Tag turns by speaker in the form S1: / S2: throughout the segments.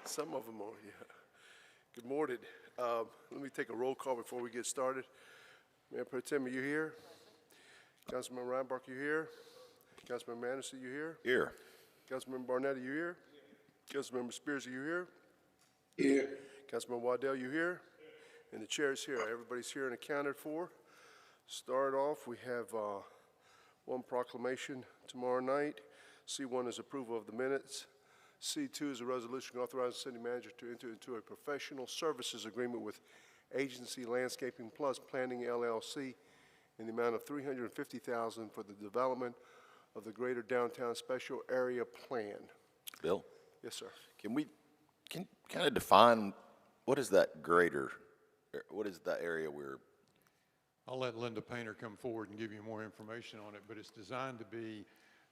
S1: Some of them are, yeah. Good morning. Let me take a roll call before we get started. Mayor Pro Tem, are you here? Councilman Reinbach, you here? Councilman Anderson, you here?
S2: Here.
S1: Councilman Barnett, are you here? Councilmember Spears, are you here?
S3: Here.
S1: Councilman Waddell, you here? And the chair is here. Everybody's here and accounted for. Start off, we have one proclamation tomorrow night. C1 is approval of the minutes. C2 is a resolution authorizing the city manager to enter into a professional services agreement with Agency Landscaping Plus Planning LLC in the amount of $350,000 for the development of the Greater Downtown Special Area Plan.
S2: Bill,
S1: Yes, sir.
S2: can kind of define what is that greater, what is that area where?
S4: I'll let Linda Painter come forward and give you more information on it, but it's designed to be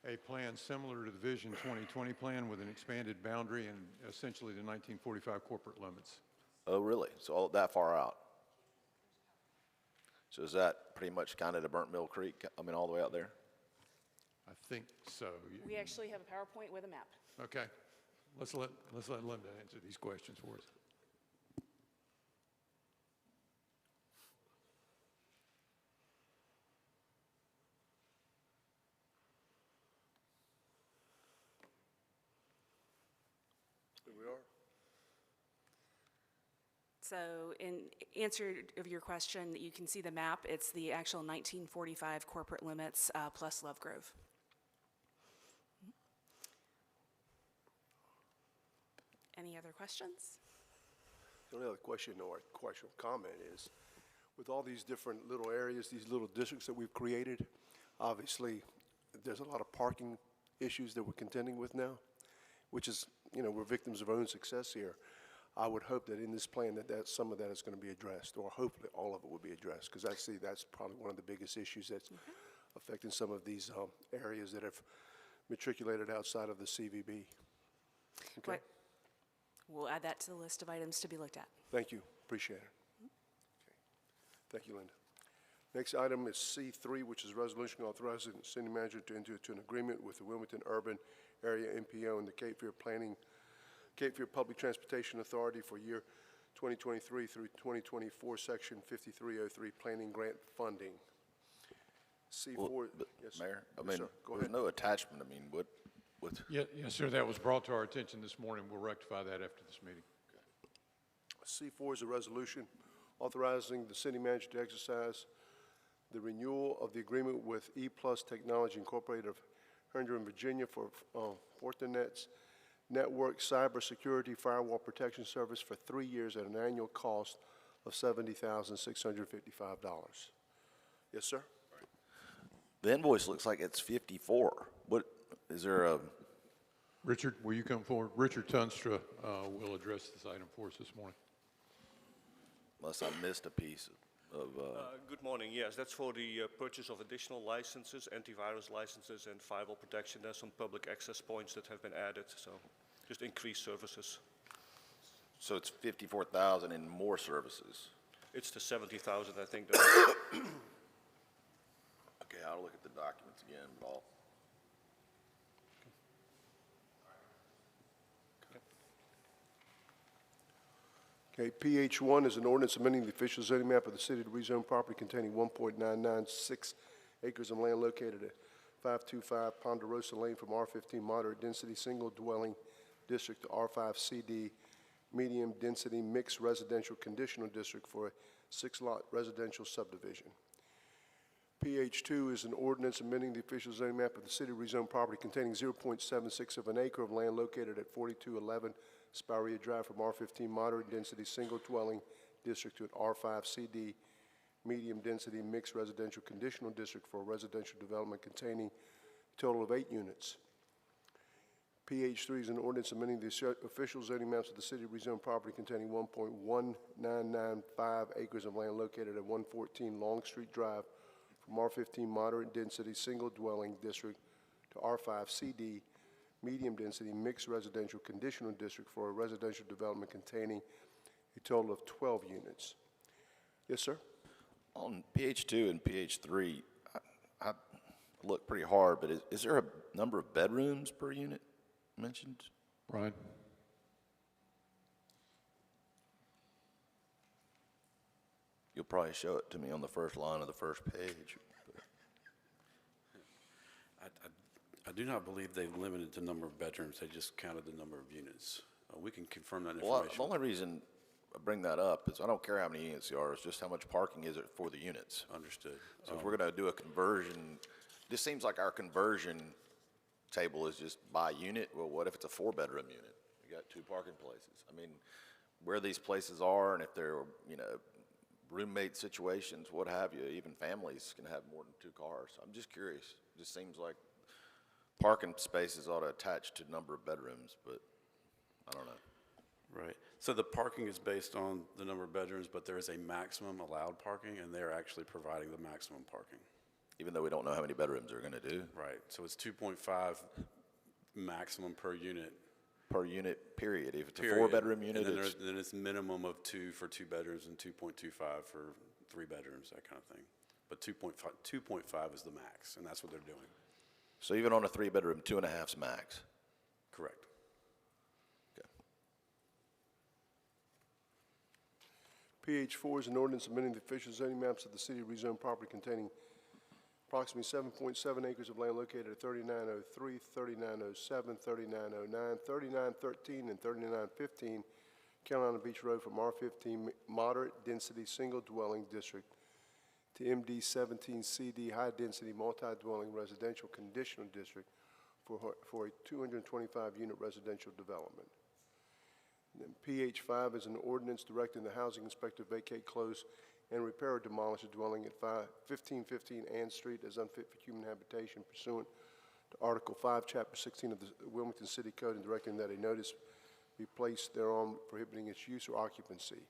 S4: a plan similar to the Vision 2020 plan with an expanded boundary and essentially the 1945 corporate limits.
S2: Oh, really? So all that far out? So is that pretty much kind of the Burnt Mill Creek? I mean, all the way out there?
S4: I think so.
S5: We actually have a PowerPoint with a map.
S4: Okay. Let's let Linda answer these questions for us.
S1: Here we are.
S5: So in answer of your question, you can see the map. It's the actual 1945 corporate limits plus Love Grove. Any other questions?
S1: The only other question or comment is, with all these different little areas, these little districts that we've created, obviously, there's a lot of parking issues that we're contending with now, which is, you know, we're victims of our own success here. I would hope that in this plan that some of that is going to be addressed, or hopefully all of it will be addressed, because I see that's probably one of the biggest issues that's affecting some of these areas that have matriculated outside of the CVB. Okay.
S5: Right. We'll add that to the list of items to be looked at.
S1: Thank you. Appreciate it. Okay. Thank you, Linda. Next item is C3, which is resolution authorizing the city manager to enter into an agreement with the Wilmington Urban Area MPO and the Cape Fear Public Transportation Authority for year 2023 through 2024, Section 5303 Planning Grant Funding. C4.
S2: Well,
S1: Yes,
S2: Mayor, I
S1: Yes,
S2: mean,
S1: sir. Go
S2: there's
S1: ahead.
S2: no attachment. I mean, what?
S4: Yes, sir. That was brought to our attention this morning. We'll rectify that after this meeting.
S1: C4 is a resolution authorizing the city manager to exercise the renewal of the agreement with E-Plus Technology Incorporated of Herndon, Virginia for Fortinet's Network Cybersecurity Firewall Protection Service for 3 years at an annual cost of $70,655. Yes, sir?
S2: The invoice looks like it's 54. What, is there a?
S4: Richard, will you come forward? Richard Tunstra will address this item for us this morning.
S2: Unless I missed a piece of,
S6: Good morning. Yes, that's for the purchase of additional licenses, antivirus licenses, and firewall protection. There's some public access points that have been added, so just increased services.
S2: so it's 54,000 in more services.
S6: It's the 70,000, I think. That
S2: Okay, I'll look at the documents again, but I'll.
S1: Okay, PH1 is an ordinance amending the official zoning map of the city to rezone property containing 1.996 acres of land located at 525 Ponderosa Lane from R15 moderate density single dwelling district to R5 CD medium density mixed residential conditional district for a 6-lot residential subdivision. PH2 is an ordinance amending the official zoning map of the city to rezone property containing 0.76 of an acre of land located at 4211 Spirea Drive from R15 moderate density single dwelling district to an R5 CD medium density mixed residential conditional district for a residential development containing a total of 8 units. PH3 is an ordinance amending the official zoning maps of the city to rezone property containing 1.1995 acres of land located at 114 Long Street Drive from R15 moderate density single dwelling district to R5 CD medium density mixed residential conditional district for a residential development containing a total of 12 units. Yes, sir?
S2: On PH2 and PH3, I look pretty hard, but is there a number of bedrooms per unit mentioned?
S4: Brian?
S2: probably show it to me on the first line of the first page.
S3: I do not believe they've limited the number of bedrooms, they just counted the number of units. We can confirm that
S2: Well, the
S3: information.
S2: only reason I bring that up is I don't care how many units there are, it's just how much parking is it for the units.
S3: Understood.
S2: So if we're gonna do a conversion, this seems like our conversion table is just by unit. Well, what if it's a 4-bedroom unit? You got 2 parking places. I mean, where these places are and if they're, you know, roommate situations, what have you, even families can have more than 2 cars. I'm just curious. It just seems like parking spaces ought to attach to number of bedrooms, but I don't know.
S3: Right. So the parking is based on the number of bedrooms, but there is a maximum allowed parking, and they're actually providing the maximum parking.
S2: Even though we don't know how many bedrooms they're gonna do,
S3: Right. So it's 2.5 maximum per unit.
S2: per unit, period. If it's a
S3: period.
S2: 4-bedroom unit,
S3: And then
S2: it's,
S3: then it's minimum of 2 for 2 bedrooms and 2.25 for 3 bedrooms, that kind of thing. But 2.5 is the max, and that's what they're doing.
S2: so even on a 3-bedroom, 2.5's max.
S3: Correct.
S2: Okay.
S1: PH 4 is an ordinance amending the official zoning maps of the city rezoned property containing approximately 7.7 acres of land located at 3903, 3907, 3909, 3913, and 3915 Carolina Beach Road from R15 Moderate Density Single Dwelling District to MD 17 CD High Density Multi-Dwelling Residential Conditional District for a 225-unit residential development. And then PH 5 is an ordinance directing the housing inspector to vacate, close, and repair or demolish a dwelling at 1515 Ann Street as unfit for human habitation pursuant to Article 5, Chapter 16 of the Wilmington City Code, and directing that a notice be placed thereon prohibiting its use or occupancy.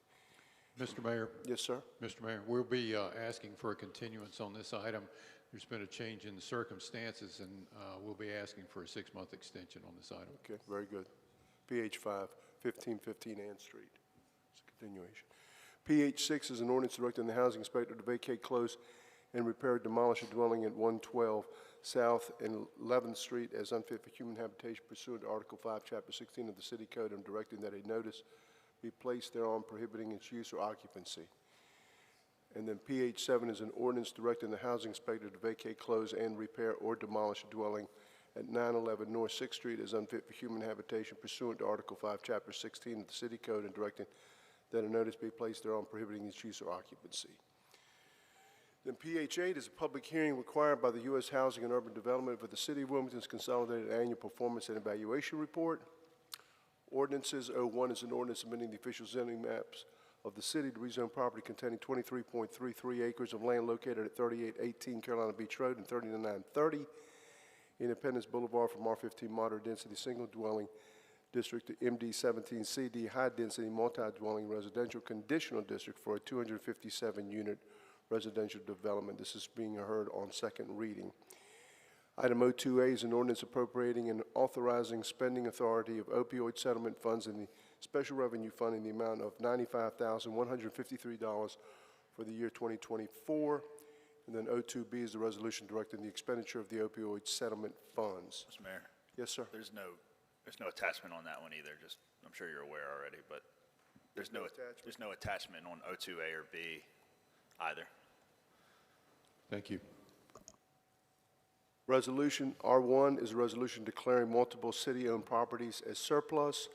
S4: Mr. Mayor,
S1: Yes, sir?
S4: Mr. Mayor, we'll be asking for a continuance on this item. There's been a change in the circumstances, and we'll be asking for a 6-month extension on this item.
S1: Okay, very good. PH 5, 1515 Ann Street. It's a continuation. PH 6 is an ordinance directing the housing inspector to vacate, close, and repair or demolish a dwelling at 112 South and 11th Street as unfit for human habitation pursuant to Article 5, Chapter 16 of the City Code, and directing that a notice be placed thereon prohibiting its use or occupancy. And then PH 7 is an ordinance directing the housing inspector to vacate, close, and repair or demolish a dwelling at 911 North 6th Street as unfit for human habitation pursuant to Article 5, Chapter 16 of the City Code, and directing that a notice be placed thereon prohibiting its use or occupancy. Then PH 8 is a public hearing required by the U.S. Housing and Urban Development for the City of Wilmington's Consolidated Annual Performance and Evaluation Report. Ordinances. 01 is an ordinance amending the official zoning maps of the city to rezone property containing 23.33 acres of land located at 3818 Carolina Beach Road and 3930 Independence Boulevard from R15 Moderate Density Single Dwelling District to MD 17 CD High Density Multi-Dwelling Residential Conditional District for a 257-unit residential development. This is being heard on second reading. Item 02A is an ordinance appropriating and authorizing spending authority of opioid settlement funds in the Special Revenue Fund in the amount of $95,153 for the year 2024. And then 02B is the resolution directing the expenditure of the opioid settlement funds.
S7: Mr. Mayor,
S1: Yes, sir.
S7: there's no attachment on that one either, just, I'm sure you're aware already, but there's no attachment on O2A or B either.
S4: Thank you.
S1: Resolution R1 is a resolution declaring multiple city-owned properties as surplus.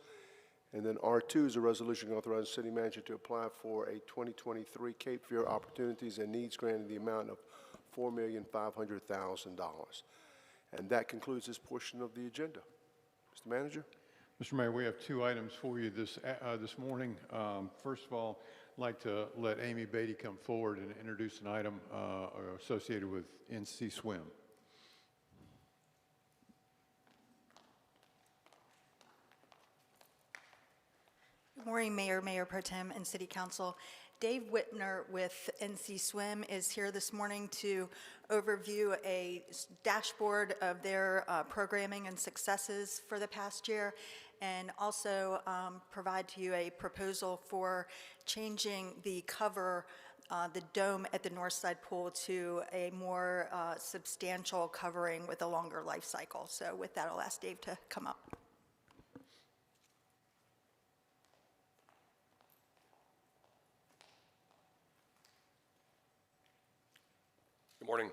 S1: And then R2 is a resolution authorizing the city manager to apply for a 2023 Cape Fear Opportunities and Needs Grant in the amount of $4,500,000. And that concludes this portion of the agenda. Mr. Manager?
S4: Mr. Mayor, we have 2 items for you this morning. First of all, I'd like to let Amy Beatty come forward and introduce an item associated with NC Swim.
S8: Good morning, Mayor, Mayor Pro Tem, and City Council. Dave Whitner with NC Swim is here this morning to overview a dashboard of their programming and successes for the past year, and also provide to you a proposal for changing the cover, the dome at the north side pool, to a more substantial covering with a longer life cycle. So with that, I'll ask Dave to come up.
S9: Good morning.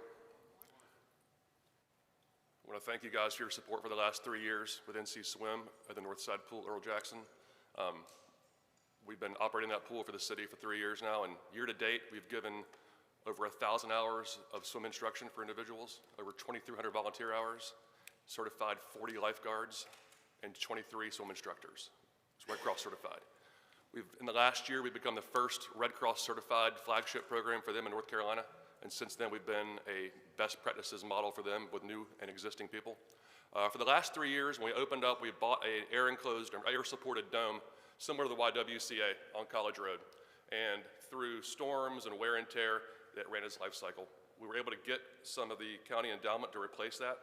S9: I want to thank you guys for your support for the last 3 years with NC Swim at the Northside Pool, Earl Jackson. We've been operating that pool for the city for 3 years now, and year to date, we've given over 1,000 hours of swim instruction for individuals, over 2,300 volunteer hours, certified 40 lifeguards, and 23 swim instructors. It's Red Cross certified. In the last year, we've become the first Red Cross certified flagship program for them in North Carolina. And since then, we've been a best practices model for them with new and existing people. For the last 3 years, when we opened up, we bought an air-enclosed, air-supported dome similar to the YWCA on College Road. And through storms and wear and tear, that ran its life cycle. We were able to get some of the county endowment to replace that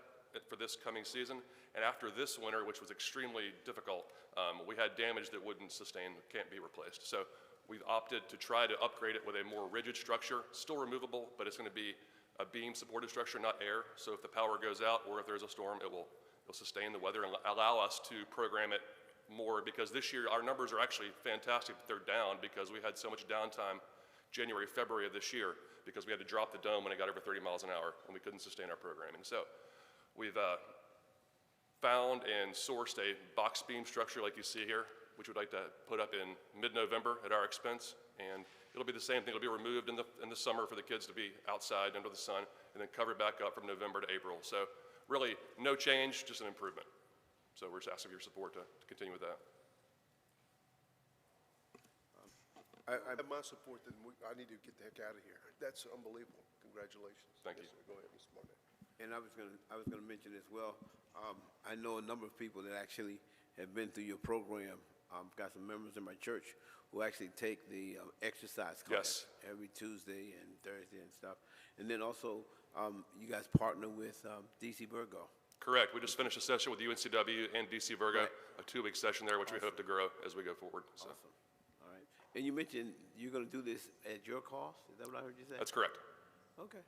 S9: for this coming season. And after this winter, which was extremely difficult, we had damage that wouldn't sustain, can't be replaced. So we've opted to try to upgrade it with a more rigid structure, still removable, but it's going to be a beam-supported structure, not air. So if the power goes out or if there's a storm, it'll sustain the weather and allow us to program it more, because this year our numbers are actually fantastic. They're down because we had so much downtime January, February of this year because we had to drop the dome when it got over 30 miles an hour and we couldn't sustain our programming. So we've found and sourced a box beam structure like you see here, which we'd like to put up in mid-November at our expense. And it'll be the same thing. It'll be removed in the summer for the kids to be outside under the sun and then covered back up from November to April. So really no change, just an improvement. So we're just asking for your support to continue with that.
S1: I have my support, then I need to get the heck out of here. That's unbelievable. Congratulations.
S9: Thank you.
S1: Yes, sir. Go ahead, Mr. Barnett.
S10: And I was gonna mention as well, I know a number of people that actually have been through your program. Got some members in my church who actually take the exercise class every Tuesday and Thursday and stuff. And then also, you guys partner with DC Virgo.
S9: Correct. We just finished a session with UNCW and DC Virgo,
S10: Right.
S9: a 2-week session there, which we hope to grow as we go forward. So
S10: Awesome. All right. And you mentioned you're gonna do this at your cost? Is that what I heard you say?
S9: that's correct.
S10: Okay.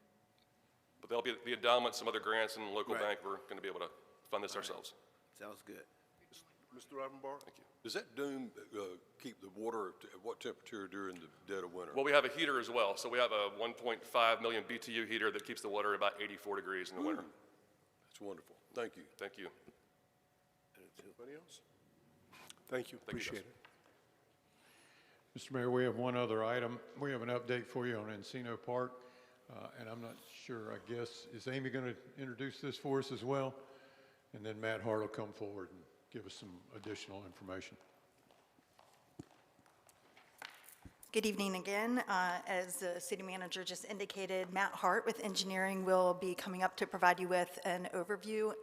S9: But there'll be the endowment, some other grants, and the local
S10: Right.
S9: bank. We're going to be able to fund this ourselves.
S10: Sounds good.
S1: Mr. Rivenbar?
S9: Thank you.
S11: Does that dome keep the water at what temperature during the dead of winter?
S9: Well, we have a heater as well. So we have a 1.5 million BTU heater that keeps the water about 84 degrees in the winter.
S11: That's wonderful. Thank you.
S9: Thank you.
S1: Anybody else? Thank you,
S9: Thank you,
S1: appreciate it.
S4: Mr. Mayor, we have one other item. We have an update for you on Encino Park, and I'm not sure, I guess, is Amy going to introduce this for us as well? And then Matt Hart will come forward and give us some additional information.
S8: Good evening again. As the city manager just indicated, Matt Hart with engineering will be coming up to provide you with an overview,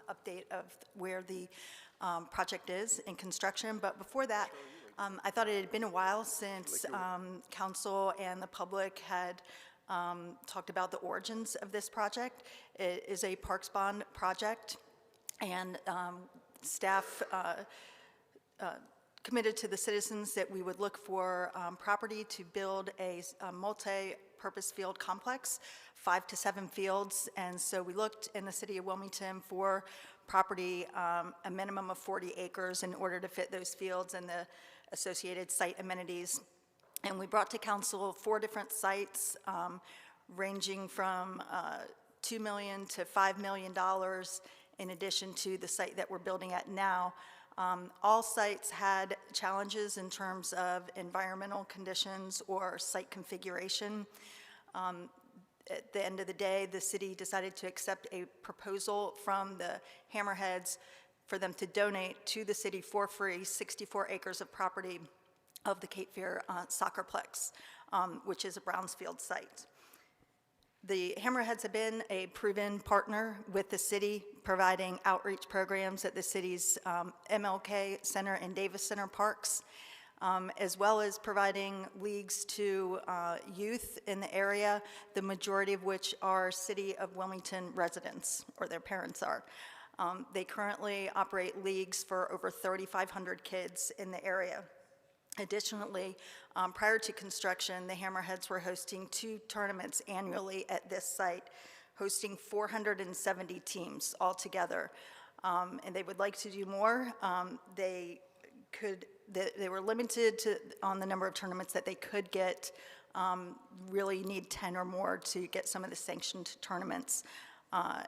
S8: update of where the project is in construction. But before that, I thought it had been a while since council and the public had talked about the origins of this project. It is a Parks Bond project, and staff committed to the citizens that we would look for property to build a multi-purpose field complex, 5 to 7 fields. And so we looked in the city of Wilmington for property, a minimum of 40 acres in order to fit those fields and the associated site amenities. And we brought to council 4 different sites ranging from $2 million to $5 million in addition to the site that we're building at now. All sites had challenges in terms of environmental conditions or site configuration. At the end of the day, the city decided to accept a proposal from the Hammerheads for them to donate to the city for free 64 acres of property of the Cape Fear Soccerplex, which is a Brownsfield site. The Hammerheads have been a proven partner with the city, providing outreach programs at the city's MLK Center and Davis Center parks, as well as providing leagues to youth in the area, the majority of which are City of Wilmington residents, or their parents are. They currently operate leagues for over 3,500 kids in the area. Additionally, prior to construction, the Hammerheads were hosting 2 tournaments annually at this site, hosting 470 teams altogether. And they would like to do more. They were limited on the number of tournaments that they could get really need 10 or more to get some of the sanctioned tournaments.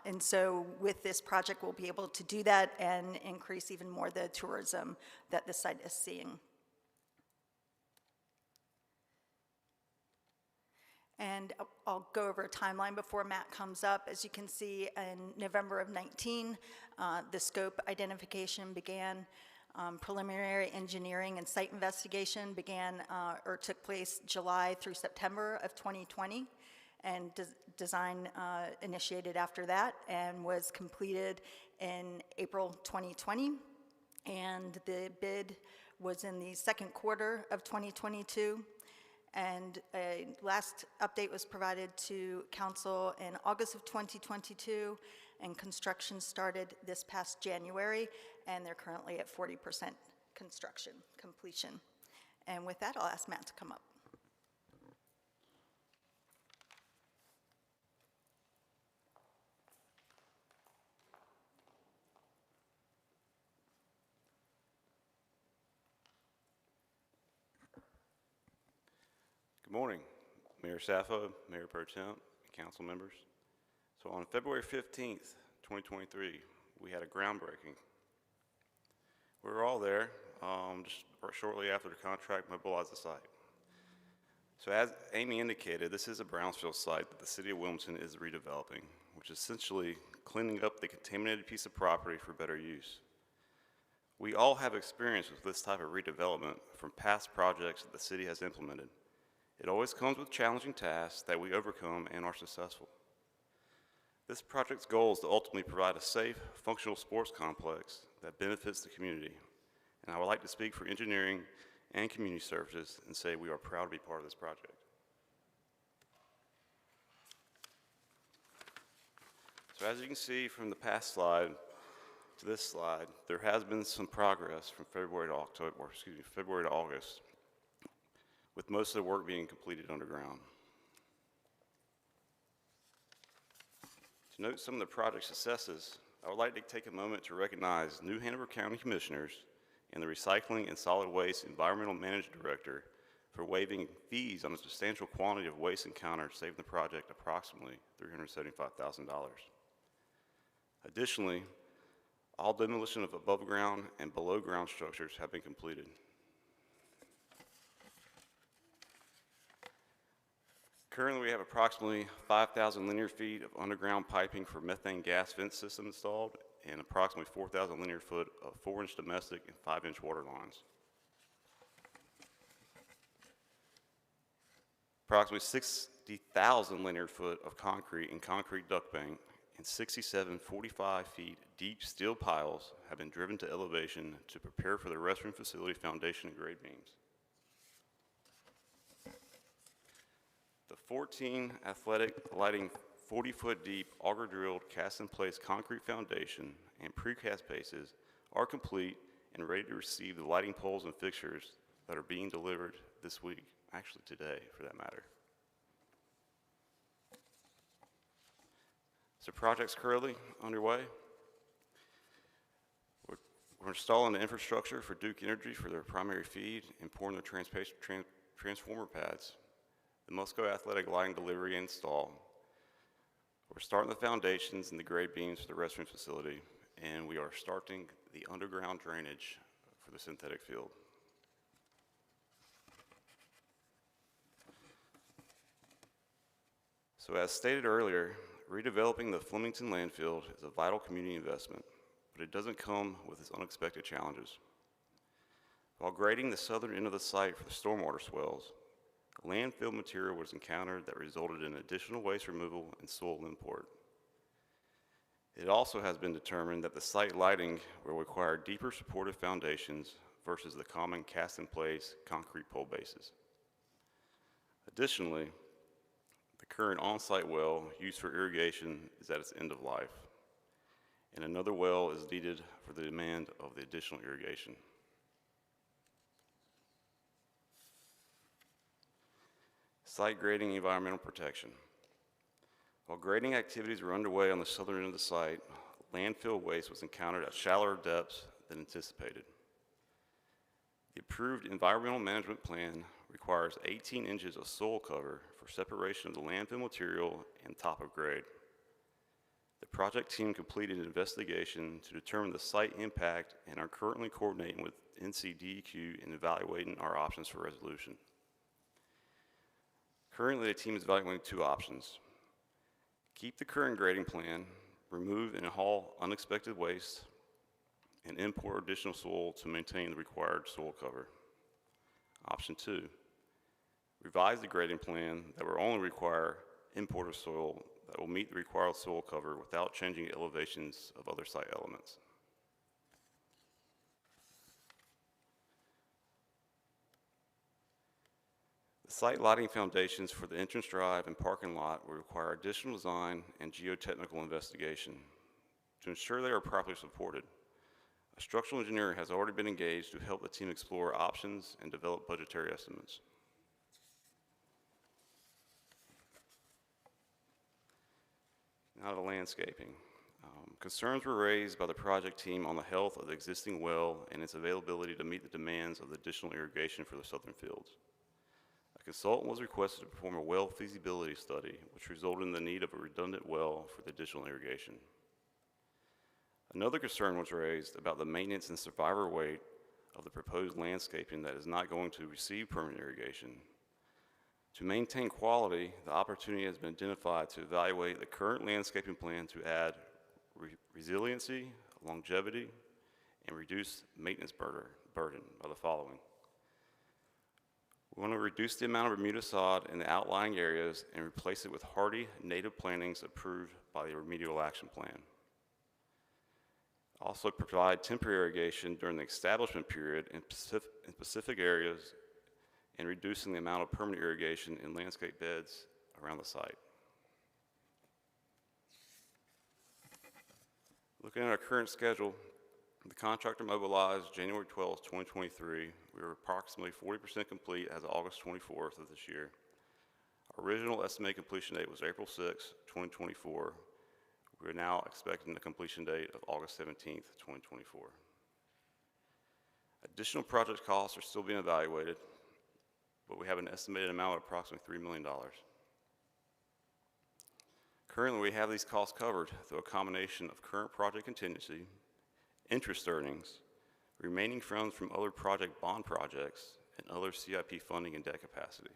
S8: And so with this project, we'll be able to do that and increase even more the tourism that the site is seeing. And I'll go over a timeline before Matt comes up. As you can see, in November of 19, the scope identification began. Preliminary engineering and site investigation began or took place July through September of 2020, and design initiated after that and was completed in April 2020. And the bid was in the second quarter of 2022. And a last update was provided to council in August of 2022, and construction started this past January, and they're currently at 40% construction completion. And with that, I'll ask Matt to come up.
S12: Good morning, Mayor Saffo, Mayor Pro Tem, and council members. So on February 15th, 2023, we had a groundbreaking. We were all there just shortly after the contract mobilized the site. So as Amy indicated, this is a brownfield site that the city of Wilmington is redeveloping, which is essentially cleaning up the contaminated piece of property for better use. We all have experience with this type of redevelopment from past projects that the city has implemented. It always comes with challenging tasks that we overcome and are successful. This project's goal is to ultimately provide a safe, functional sports complex that benefits the community. And I would like to speak for engineering and community services and say we are proud to be part of this project. So as you can see from the past slide to this slide, there has been some progress from February to August, with most of the work being completed underground. To note some of the project successes, I would like to take a moment to recognize New Hanover County Commissioners and the Recycling and Solid Waste Environmental Management Director for waiving fees on a substantial quantity of waste encountered, saving the project approximately $375,000. Additionally, all demolition of above ground and below ground structures have been completed. Currently, we have approximately 5,000 linear feet of underground piping for methane gas vent system installed and approximately 4,000 linear foot of 4-inch domestic and 5-inch water lines. Approximately 60,000 linear foot of concrete and concrete duct bank and 67 45 feet deep steel piles have been driven to elevation to prepare for the restroom facility foundation and grade beams. The 14 athletic lighting 40-foot deep auger drilled cast in place concrete foundation and precast bases are complete and ready to receive the lighting poles and fixtures that are being delivered this week, actually today for that matter. So project's currently underway. We're installing the infrastructure for Duke Energy for their primary feed and pouring the transformer pads. The Musco Athletic lighting delivery and install. We're starting the foundations and the grade beams for the restroom facility, and we are starting the underground drainage for the synthetic field. So as stated earlier, redeveloping the Flemington landfill is a vital community investment, but it doesn't come with its unexpected challenges. While grading the southern end of the site for the stormwater swells, landfill material was encountered that resulted in additional waste removal and soil import. It also has been determined that the site lighting will require deeper supportive foundations versus the common cast-in-place concrete pole bases. Additionally, the current on-site well used for irrigation is at its end of life, and another well is needed for the demand of the additional irrigation. Site grading and environmental protection. While grading activities were underway on the southern end of the site, landfill waste was encountered at shallower depths than anticipated. The approved environmental management plan requires 18 inches of soil cover for separation of the landfill material and top of grade. The project team completed an investigation to determine the site impact and are currently coordinating with NCDEQ in evaluating our options for resolution. Currently, the team is evaluating two options. Keep the current grading plan, remove and haul unexpected waste, and import additional soil to maintain the required soil cover. Option 2, revise the grading plan that will only require imported soil that will meet the required soil cover without changing elevations of other site elements. The site lighting foundations for the entrance drive and parking lot will require additional design and geotechnical investigation. To ensure they are properly supported, a structural engineer has already been engaged to help the team explore options and develop budgetary estimates. Now to landscaping. Concerns were raised by the project team on the health of the existing well and its availability to meet the demands of the additional irrigation for the southern fields. A consultant was requested to perform a well feasibility study, which resulted in the need of a redundant well for the additional irrigation. Another concern was raised about the maintenance and survivor weight of the proposed landscaping that is not going to receive permanent irrigation. To maintain quality, the opportunity has been identified to evaluate the current landscaping plan to add resiliency, longevity, and reduce maintenance burden by the following. We want to reduce the amount of Bermuda sod in the outlying areas and replace it with hardy native plantings approved by the remedial action plan. Also provide temporary irrigation during the establishment period in specific areas and reducing the amount of permanent irrigation in landscape beds around the site. Looking at our current schedule, the contractor mobilized January 12th, 2023. We were approximately 40% complete as of August 24th of this year. Our original estimated completion date was April 6th, 2024. We are now expecting the completion date of August 17th, 2024. Additional project costs are still being evaluated, but we have an estimated amount of approximately $3 million. Currently, we have these costs covered through a combination of current project contingency, interest earnings, remaining funds from other project bond projects, and other CIP funding and debt capacity.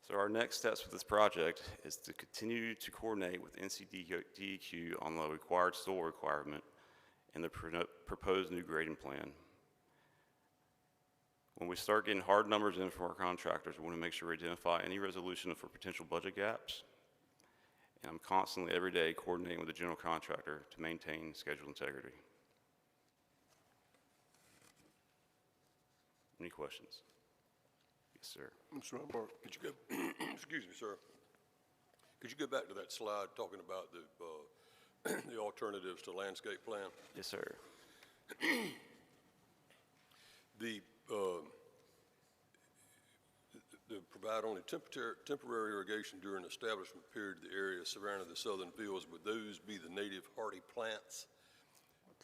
S12: So our next steps with this project is to continue to coordinate with NCDEQ on the required soil requirement and the proposed new grading plan. When we start getting hard numbers in from our contractors, we want to make sure we identify any resolution for potential budget gaps. And I'm constantly, every day, coordinating with the general contractor to maintain schedule integrity. Any questions? Yes, sir.
S11: Mr. Rampart, could you go, excuse me, sir. Could you go back to that slide talking about the alternatives to landscape plan?
S12: Yes, sir.
S11: The provide only temporary irrigation during establishment period of the area surrounding the southern fields. Would those be the native hardy plants?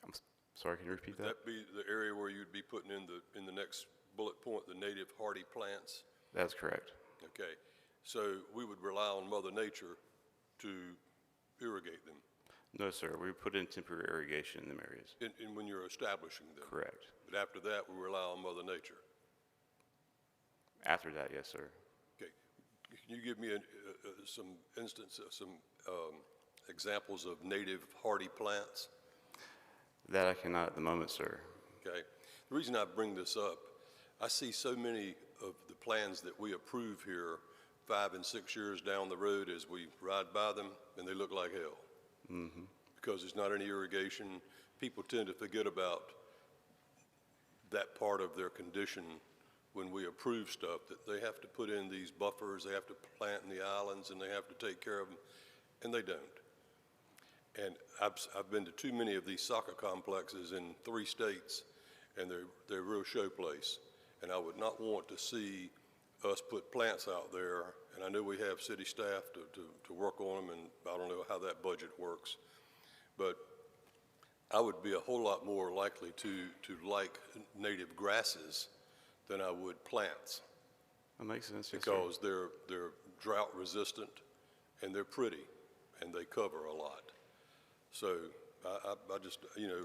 S12: I'm sorry, can you repeat that?
S11: Would that be the area where you'd be putting in the next bullet point, the native hardy plants?
S12: That's correct.
S11: Okay, so we would rely on Mother Nature to irrigate them?
S12: No, sir. We put in temporary irrigation in them areas.
S11: And when you're establishing them?
S12: Correct.
S11: But after that, we rely on Mother Nature?
S12: After that, yes, sir.
S11: Okay. Can you give me some examples of native hardy plants?
S12: That I cannot at the moment, sir.
S11: Okay. The reason I bring this up, I see so many of the plans that we approve here 5 and 6 years down the road as we ride by them, and they look like hell. Mm-hmm. Because there's not any irrigation. People tend to forget about that part of their condition when we approve stuff, that they have to put in these buffers, they have to plant in the islands, and they have to take care of them, and they don't. And I've been to too many of these soccer complexes in 3 states, and they're a real show place. And I would not want to see us put plants out there, and I know we have city staff to work on them, and I don't know how that budget works. But I would be a whole lot more likely to like native grasses than I would plants.
S12: That makes sense, yes, sir.
S11: Because they're drought resistant and they're pretty and they cover a lot. So I just, you know,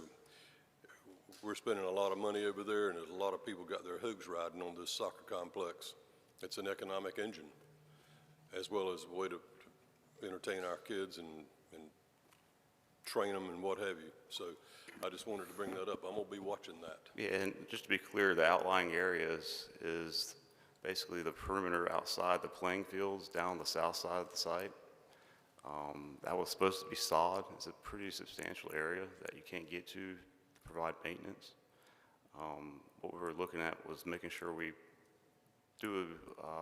S11: we're spending a lot of money over there and there's a lot of people got their hooves riding on this soccer complex. It's an economic engine as well as a way to entertain our kids and train them and what have you. So I just wanted to bring that up. I'm going to be watching that.
S12: Yeah, and just to be clear, the outlying areas is basically the perimeter outside the playing fields down the south side of the site. That was supposed to be sod. It's a pretty substantial area that you can't get to provide maintenance. What we were looking at was making sure we do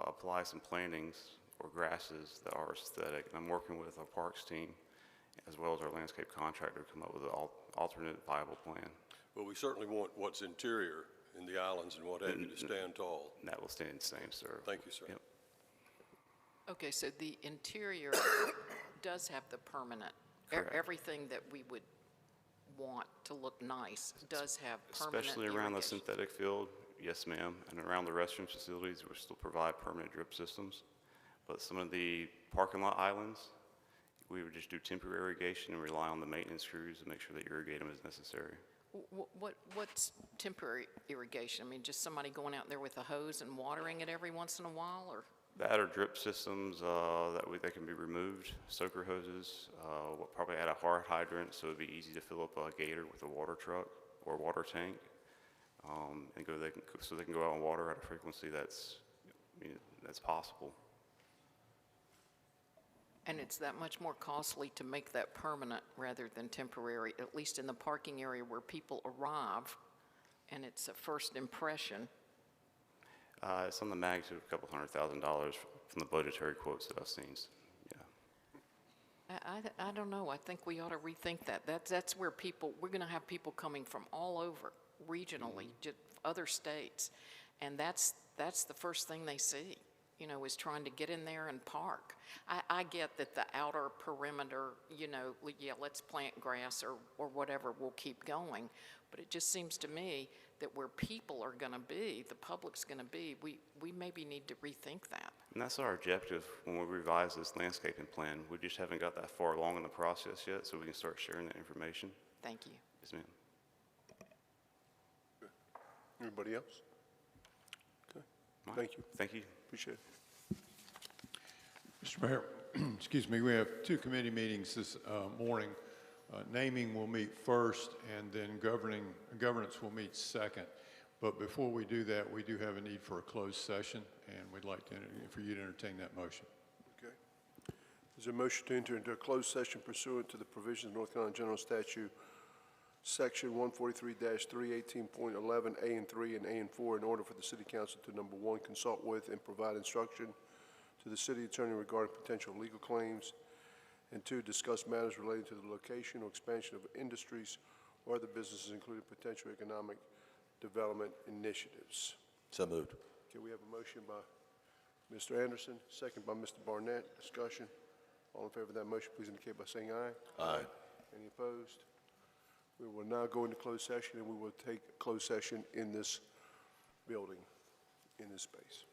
S12: apply some plantings or grasses that are aesthetic. And I'm working with our parks team as well as our landscape contractor to come up with an alternate viable plan.
S11: Well, we certainly want what's interior in the islands and what have you to stand tall.
S12: And that will stay the same, sir.
S11: Thank you, sir.
S12: Yep.
S13: Okay, so the interior does have the permanent,
S12: Correct.
S13: everything that we would want to look nice does have permanent
S12: Especially around the
S13: irrigation.
S12: synthetic field, yes, ma'am. And around the restroom facilities, we still provide permanent drip systems. But some of the parking lot islands, we would just do temporary irrigation and rely on the maintenance crews to make sure that you irrigate them as necessary.
S13: What's temporary irrigation? I mean, just somebody going out there with a hose and watering it every once in a while, or?
S12: That or drip systems that can be removed, soaker hoses, we'll probably add a hard hydrant so it'd be easy to fill up a gator with a water truck or water tank, and so they can go out and water at a frequency that's possible.
S13: And it's that much more costly to make that permanent rather than temporary, at least in the parking area where people arrive, and it's a first impression.
S12: It's on the magnitude of a couple $100,000 from the budgetary quotes that I've seen. Yeah.
S13: I don't know. I think we ought to rethink that. That's where we're going to have people coming from all over, regionally, just other states, and that's the first thing they see, you know, is trying to get in there and park. I get that the outer perimeter, you know, yeah, let's plant grass or whatever, we'll keep going, but it just seems to me that where people are going to be, the public's going to be, we maybe need to rethink that.
S12: And that's our objective when we revise this landscaping plan. We just haven't got that far along in the process yet, so we can start sharing that information.
S13: Thank you.
S12: Yes, ma'am.
S1: Anybody else? Okay, thank you.
S12: Thank you.
S1: Appreciate it.
S4: Mr. Mayor, excuse me, we have two committee meetings this morning. Naming will meet first, and then governance will meet second. But before we do that, we do have a need for a closed session, and we'd like for you to entertain that motion.
S1: Okay. Is there a motion to enter into a closed session pursuant to the provisions of North Carolina General Statute, Section 143-318.11, A and 3 and A and 4, in order for the City Council to, number one, consult with and provide instruction to the City Attorney regarding potential legal claims, and two, discuss matters relating to the location or expansion of industries or other businesses, including potential economic development initiatives.
S2: So moved.
S1: Okay, we have a motion by Mr. Anderson, second by Mr. Barnett. Discussion. All in favor of that motion, please indicate by saying aye.
S2: Aye.
S1: Any opposed? We will now go into closed session, and we will take closed session in this building, in this space.